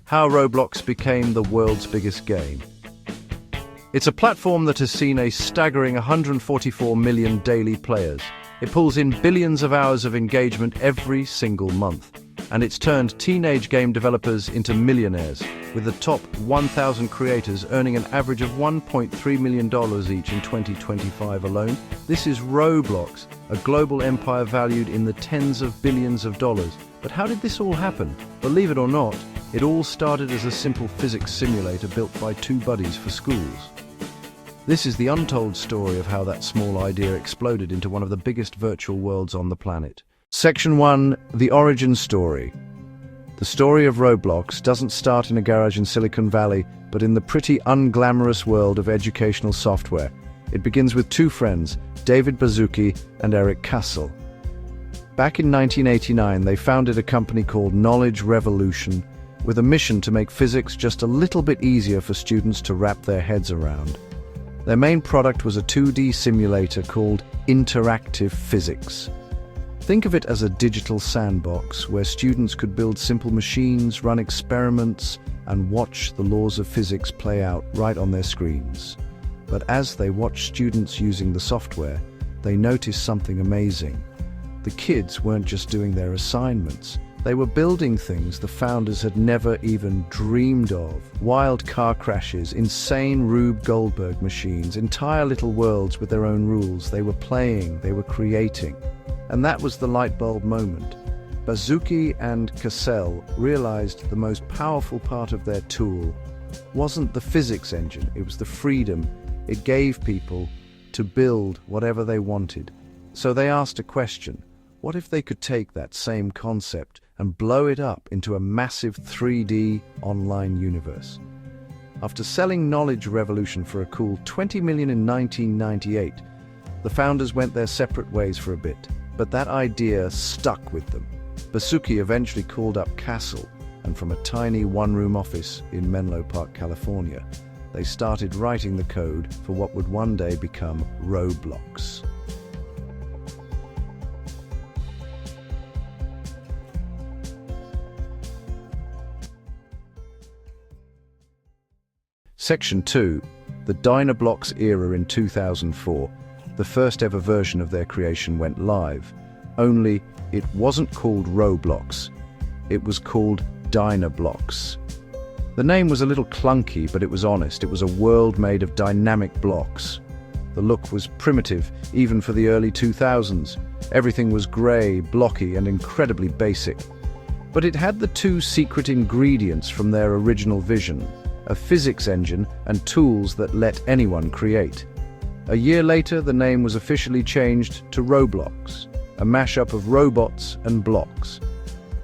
how Roblox became the world's biggest game. It's a platform that has seen a staggering 144 million daily players. It pulls in billions of hours of engagement every single month. And it's turned teenage game developers into millionaires, with the top 1,000 creators earning an average of $1.3 million each in 2025 alone. This is Roblox, a global empire valued in the tens of billions of dollars. But how did this all happen? Believe it or not, it all started as a simple physics simulator built by two buddies for schools. This is the untold story of how that small idea exploded into one of the biggest virtual worlds on the planet. Section 1. The Origin Story. The story of Roblox doesn't start in a garage in Silicon Valley, but in the pretty unglamorous world of educational software. It begins with two friends, David Baszucki and Eric Kassel. Back in 1989, they founded a company called Knowledge Revolution, with a mission to make physics just a little bit easier for students to wrap their heads around. Their main product was a 2D simulator called Interactive Physics. Think of it as a digital sandbox where students could build simple machines, run experiments, and watch the laws of physics play out right on their screens. But as they watched students using the software, they noticed something amazing. The kids weren't just doing their assignments. They were building things the founders had never even dreamed of. Wild car crashes, insane Rube Goldberg machines, entire little worlds with their own rules. They were playing, they were creating. And that was the light bulb moment. Baszucki and Kassel realized the most powerful part of their tool wasn't the physics engine, it was the freedom it gave people to build whatever they wanted. So they asked a question: what if they could take that same concept and blow it up into a massive 3D online universe? After selling Knowledge Revolution for a cool $20 million in 1998, the founders went their separate ways for a bit. But that idea stuck with them. Baszucki eventually called up Kassel, and from a tiny one-room office in Menlo Park, California, they started writing the code for what would one day become Roblox. Section 2. The Dynablocks era in 2004. The first ever version of their creation went live, only it wasn't called Roblox, it was called Dynablocks. The name was a little clunky, but it was honest. It was a world made of dynamic blocks. The look was primitive, even for the early 2000s. Everything was grey, blocky, and incredibly basic. But it had the two secret ingredients from their original vision: a physics engine and tools that let anyone create. A year later, the name was officially changed to Roblox, a mashup of robots and blocks.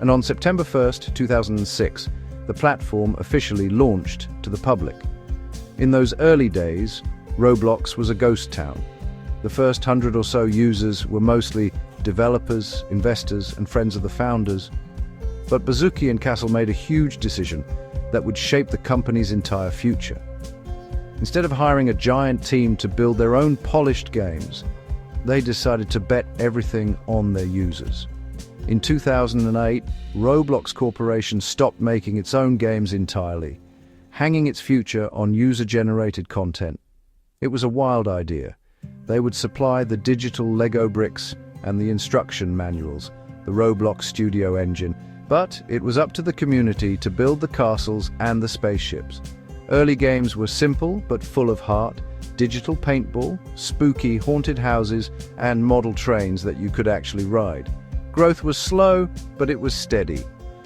And on September 1st, 2006, the platform officially launched to the public. In those early days, Roblox was a ghost town. The first 100 or so users were mostly developers, investors, and friends of the founders. But Baszucki and Kassel made a huge decision that would shape the company's entire future. Instead of hiring a giant team to build their own polished games, they decided to bet everything on their users. In 2008, Roblox Corporation stopped making its own games entirely, hanging its future on user-generated content. It was a wild idea. They would supply the digital Lego bricks and the instruction manuals, the Roblox Studio engine, but it was up to the community to build the castles and the spaceships. Early games were simple but full of heart: digital paintball, spooky haunted houses, and model trains that you could actually ride. Growth was slow, but it was steady.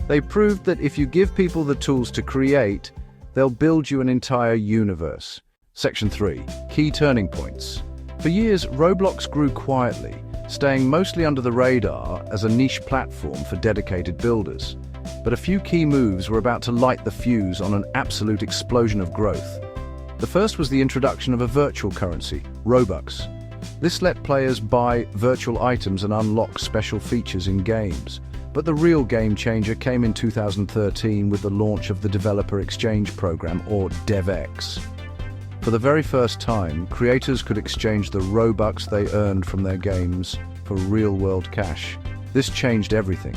They proved that if you give people the tools to create, they'll build you an entire universe. Section 3. Key turning points. For years, Roblox grew quietly, staying mostly under the radar as a niche platform for dedicated builders. But a few key moves were about to light the fuse on an absolute explosion of growth. The first was the introduction of a virtual currency, Robux. This let players buy virtual items and unlock special features in games. But the real game changer came in 2013 with the launch of the Developer Exchange Program, or DevX. For the very first time, creators could exchange the Robux they earned from their games for real-world cash. This changed everything.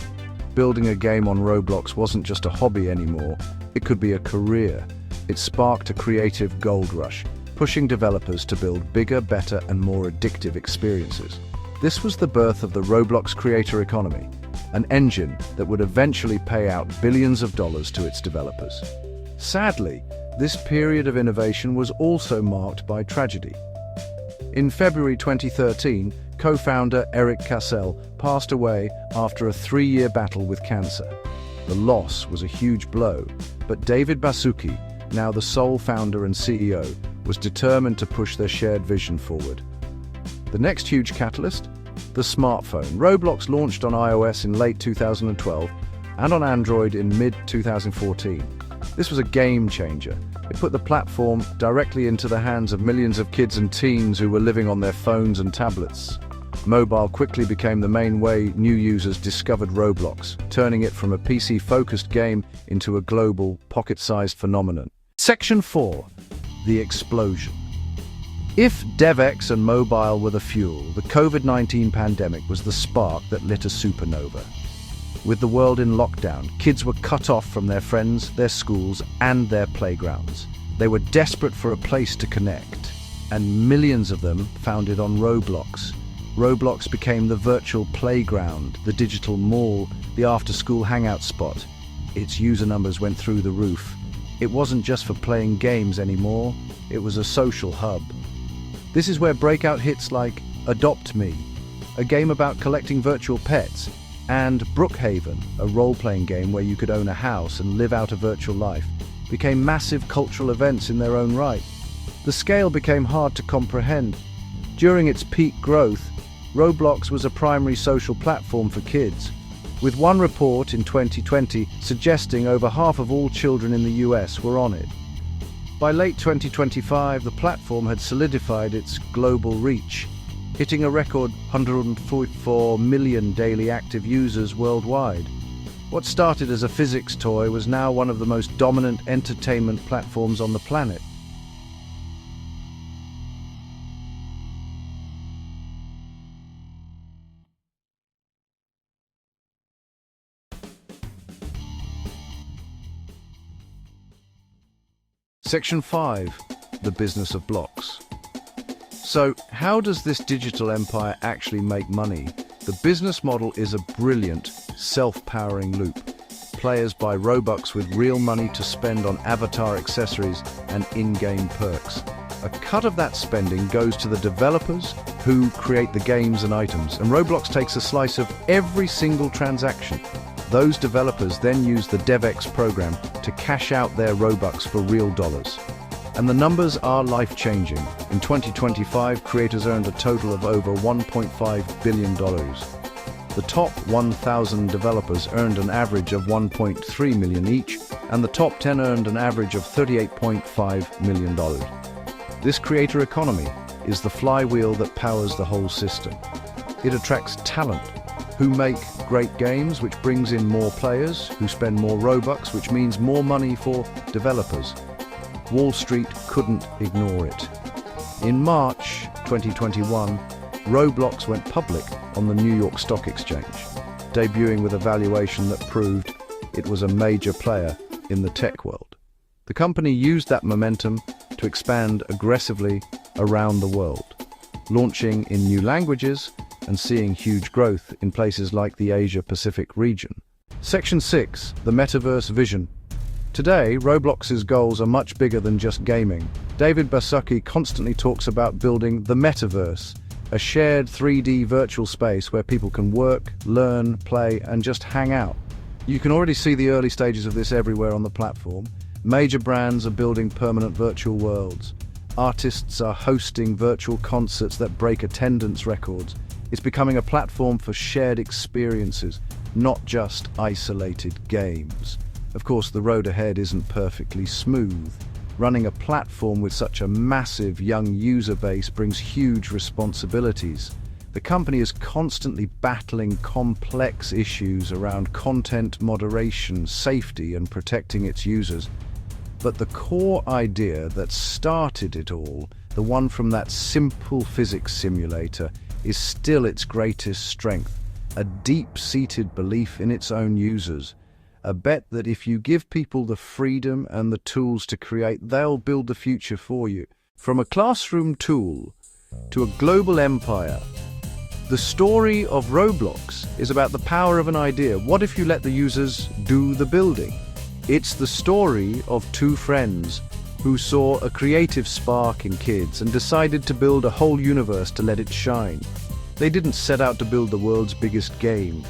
Building a game on Roblox wasn't just a hobby anymore, It could be a career. It sparked a creative gold rush, pushing developers to build bigger, better, and more addictive experiences. This was the birth of the Roblox creator economy, an engine that would eventually pay out billions of dollars to its developers. Sadly, this period of innovation was also marked by tragedy. In February 2013, co-founder Eric Cassell passed away after a 3-year battle with cancer. The loss was a huge blow, but David Baszucki, now the sole founder and CEO, was determined to push their shared vision forward. The next huge catalyst? The smartphone. Roblox launched on iOS in late 2012 and on Android in mid-2014. This was a game changer. It put the platform directly into the hands of millions of kids and teens who were living on their phones and tablets. Mobile quickly became the main way new users discovered Roblox, turning it from a PC-focused game into a global, pocket-sized phenomenon. Section 4. The explosion. If DevX and mobile were the fuel, the COVID-19 pandemic was the spark that lit a supernova. With the world in lockdown, kids were cut off from their friends, their schools, and their playgrounds. They were desperate for a place to connect, and millions of them found it on Roblox. Roblox became the virtual playground, the digital mall, the after-school hangout spot. Its user numbers went through the roof. It wasn't just for playing games anymore, it was a social hub. This is where breakout hits like Adopt Me, a game about collecting virtual pets, and Brookhaven, a role-playing game where you could own a house and live out a virtual life, became massive cultural events in their own right. The scale became hard to comprehend. During its peak growth, Roblox was a primary social platform for kids, with one report in 2020 suggesting over half of all children in the US were on it. By late 2025, the platform had solidified its global reach, hitting a record 144 million daily active users worldwide. What started as a physics toy was now one of the most dominant entertainment platforms on the planet. Section 5. The business of blocks. So, how does this digital empire actually make money? The business model is a brilliant, self-powering loop. Players buy Robux with real money to spend on avatar accessories and in-game perks. A cut of that spending goes to the developers who create the games and items, and Roblox takes a slice of every single transaction. Those developers then use the DevX program to cash out their Robux for real dollars. And the numbers are life-changing. In 2025, creators earned a total of over $1.5 billion. The top 1,000 developers earned an average of $1.3 million each, and the top 10 earned an average of $38.5 million. This creator economy is the flywheel that powers the whole system. It attracts talent, who make great games, which brings in more players, who spend more Robux, which means more money for developers. Wall Street couldn't ignore it. In March 2021, Roblox went public on the New York Stock Exchange, debuting with a valuation that proved it was a major player in the tech world. The company used that momentum to expand aggressively around the world, launching in new languages and seeing huge growth in places like the Asia-Pacific region. Section 6. The Metaverse Vision. Today, Roblox's goals are much bigger than just gaming. David Baszucki constantly talks about building the metaverse, a shared 3D virtual space where people can work, learn, play, and just hang out. You can already see the early stages of this everywhere on the platform. Major brands are building permanent virtual worlds. Artists are hosting virtual concerts that break attendance records. It's becoming a platform for shared experiences, not just isolated games. Of course, the road ahead isn't perfectly smooth. Running a platform with such a massive young user base brings huge responsibilities. The company is constantly battling complex issues around content moderation, safety, and protecting its users. But the core idea that started it all, the one from that simple physics simulator, is still its greatest strength, a deep-seated belief in its own users. A bet that if you give people the freedom and the tools to create, they'll build the future for you. From a classroom tool to a global empire, the story of Roblox is about the power of an idea. What if you let the users do the building? It's the story of two friends who saw a creative spark in kids and decided to build a whole universe to let it shine. They didn't set out to build the world's biggest game.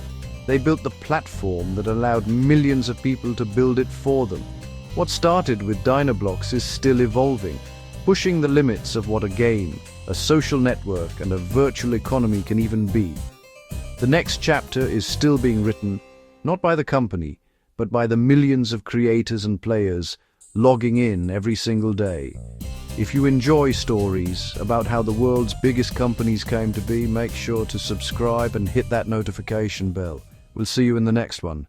They built the platform that allowed millions of people to build it for them. What started with Dynablocks is still evolving, pushing the limits of what a game, a social network, and a virtual economy can even be. The next chapter is still being written, not by the company, but by the millions of creators and players logging in every single day. If you enjoy stories about how the world's biggest companies came to be, make sure to subscribe and hit that notification bell. We'll see you in the next one.